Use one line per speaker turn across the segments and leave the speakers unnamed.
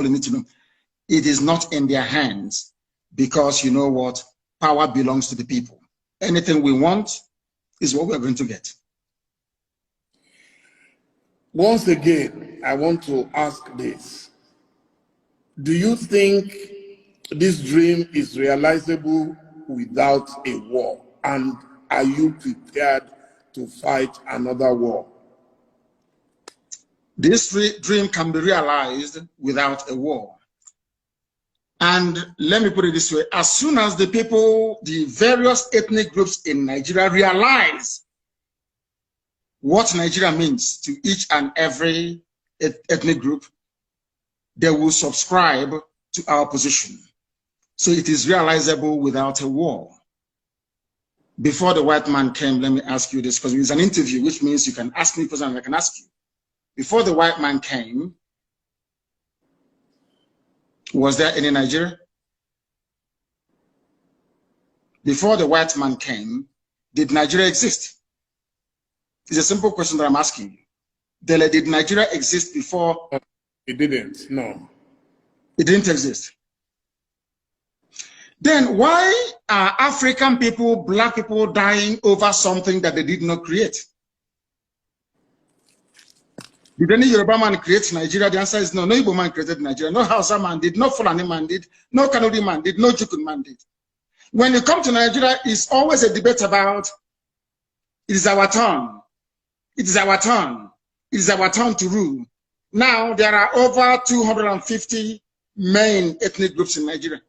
you need to know. It is not in their hands because you know what? Power belongs to the people. Anything we want is what we're going to get.
Once again, I want to ask this. Do you think this dream is realizable without a war? And are you prepared to fight another war?
This dream can be realized without a war. And let me put it this way, as soon as the people, the various ethnic groups in Nigeria realize what Nigeria means to each and every ethnic group, they will subscribe to our position. So it is realizable without a war. Before the white man came, let me ask you this, because it's an interview, which means you can ask me questions and I can ask you. Before the white man came, was there any Nigeria? Before the white man came, did Nigeria exist? It's a simple question that I'm asking you. Dele, did Nigeria exist before?
It didn't, no.
It didn't exist. Then why are African people, black people dying over something that they did not create? Did any Yoruba man create Nigeria? The answer is no. No Igbo man created Nigeria. No Hausa man did. No Fulani man did. No Kanu man did. No Jukun man did. When you come to Nigeria, it's always a debate about it is our turn. It is our turn. It is our turn to rule. Now there are over 250 main ethnic groups in Nigeria.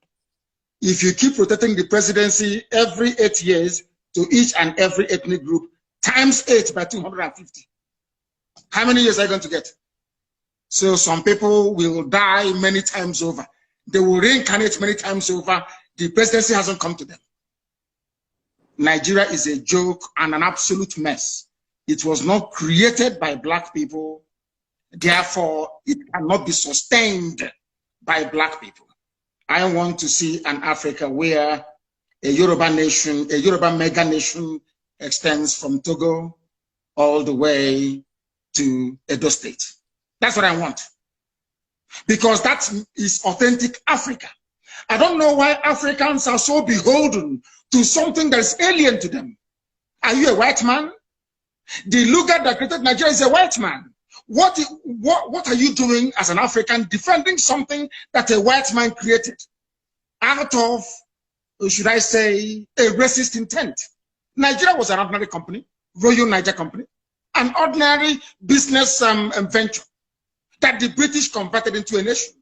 If you keep rotating the presidency every 8 years to each and every ethnic group, times 8 by 250. How many years are you going to get? So some people will die many times over. They will reincarnate many times over. The presidency hasn't come to them. Nigeria is a joke and an absolute mess. It was not created by black people. Therefore, it cannot be sustained by black people. I want to see an Africa where a Yoruba nation, a Yoruba mega nation extends from Togo all the way to Edo State. That's what I want. Because that is authentic Africa. I don't know why Africans are so beholden to something that is alien to them. Are you a white man? The Luga that created Nigeria is a white man. What are you doing as an African defending something that a white man created out of, should I say, a racist intent? Nigeria was an ordinary company, Royal Niger Company, an ordinary business venture that the British converted into a nation.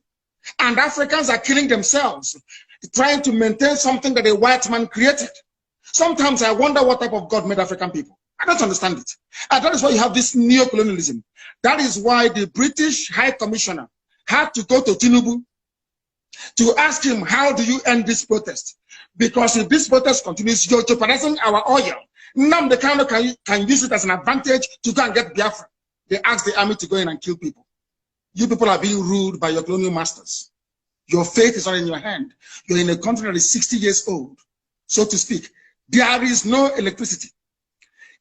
And Africans are killing themselves, trying to maintain something that a white man created. Sometimes I wonder what type of God made African people. I don't understand it. And that is why you have this neo-colonialism. That is why the British High Commissioner had to go to Tinubu to ask him, how do you end this protest? Because if this protest continues, you're jeopardizing our oil. Nnamdi Kanu can use it as an advantage to go and get Biafra. They asked the army to go in and kill people. You people are being ruled by your colonial masters. Your fate is not in your hand. You're in a country that is 60 years old, so to speak. There is no electricity.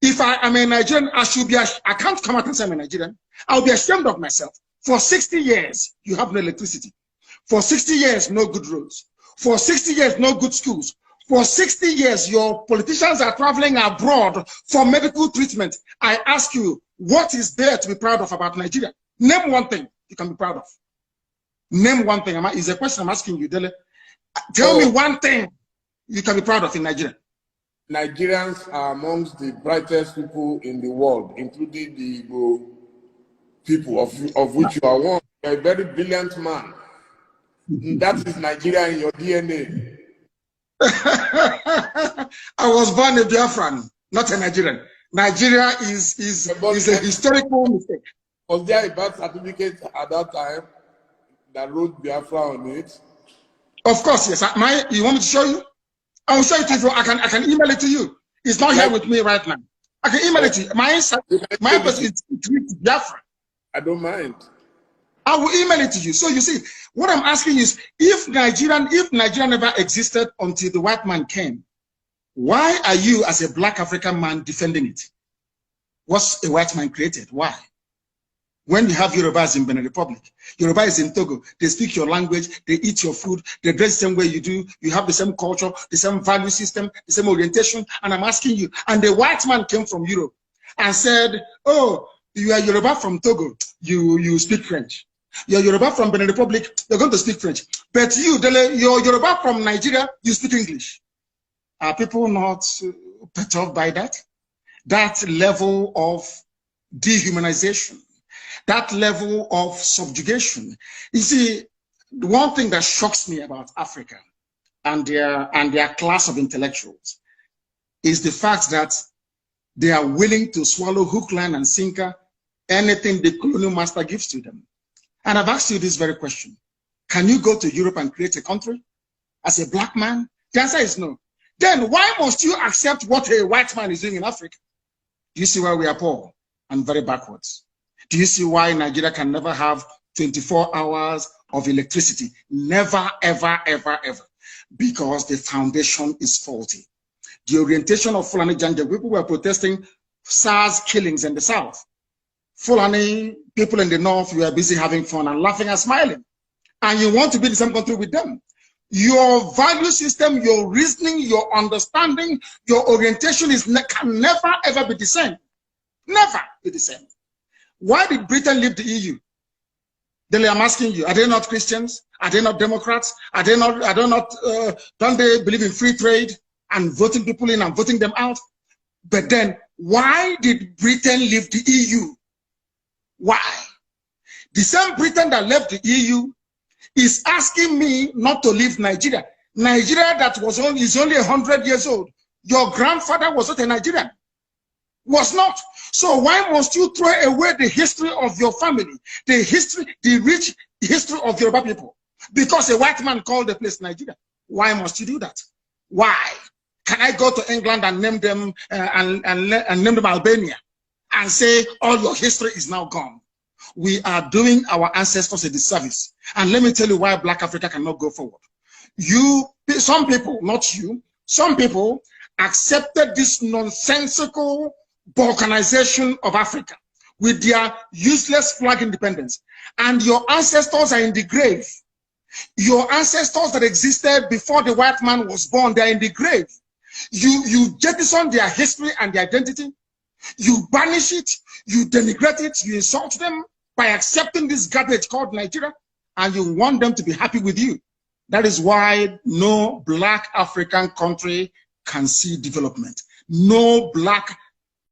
If I am a Nigerian, I can't come out and say I'm a Nigerian. I'll be ashamed of myself. For 60 years, you have no electricity. For 60 years, no good roads. For 60 years, no good schools. For 60 years, your politicians are traveling abroad for medical treatment. I ask you, what is there to be proud of about Nigeria? Name one thing you can be proud of. Name one thing. It's a question I'm asking you, Dele. Tell me one thing you can be proud of in Nigeria.
Nigerians are amongst the brightest people in the world, including the Igbo people, of which you are one. You're a very brilliant man. That is Nigeria in your DNA.
I was born a Biafran, not a Nigerian. Nigeria is a historical mistake.
Was there a birth certificate at that time that wrote Biafra on it?
Of course, yes. You want me to show you? I will show it to you. I can email it to you. It's not here with me right now. I can email it to you. My person is Biafra.
I don't mind.
I will email it to you. So you see, what I'm asking is, if Nigeria never existed until the white man came, why are you as a black African man defending it? What's a white man created? Why? When you have Yorubas in Benin Republic, Yoruba is in Togo, they speak your language, they eat your food, they dress the same way you do, you have the same culture, the same value system, the same orientation, and I'm asking you, and the white man came from Europe and said, oh, you are Yoruba from Togo, you speak French. You're Yoruba from Benin Republic, you're going to speak French. But you, you're Yoruba from Nigeria, you speak English. Are people not perturbed by that? That level of dehumanization, that level of subjugation. You see, the one thing that shocks me about Africa and their class of intellectuals is the fact that they are willing to swallow hook, line, and sinker anything the colonial master gives to them. And I've asked you this very question. Can you go to Europe and create a country as a black man? The answer is no. Then why must you accept what a white man is doing in Africa? Do you see why we are poor and very backwards? Do you see why Nigeria can never have 24 hours of electricity? Never, ever, ever, ever. Because the foundation is faulty. The orientation of Fulani Janja, people were protesting SARS killings in the south. Fulani people in the north, you are busy having fun and laughing and smiling. And you want to be in the same country with them. Your value system, your reasoning, your understanding, your orientation can never ever be the same. Never be the same. Why did Britain leave the EU? Then I'm asking you, are they not Christians? Are they not Democrats? Are they not, don't they believe in free trade and voting people in and voting them out? But then, why did Britain leave the EU? Why? The same Britain that left the EU is asking me not to leave Nigeria. Nigeria that is only 100 years old. Your grandfather was not a Nigerian. Was not. So why must you throw away the history of your family, the rich history of Yoruba people? Because a white man called the place Nigeria. Why must you do that? Why? Can I go to England and name them and name them Albania and say all your history is now gone? We are doing our ancestors a disservice. And let me tell you why Black Africa cannot go forward. Some people, not you, some people accepted this nonsensical balkanization of Africa with their useless flag independence. And your ancestors are in the grave. Your ancestors that existed before the white man was born, they are in the grave. You jettison their history and their identity. You banish it, you denigrate it, you insult them by accepting this garbage called Nigeria, and you want them to be happy with you. That is why no Black African country can see development. No Black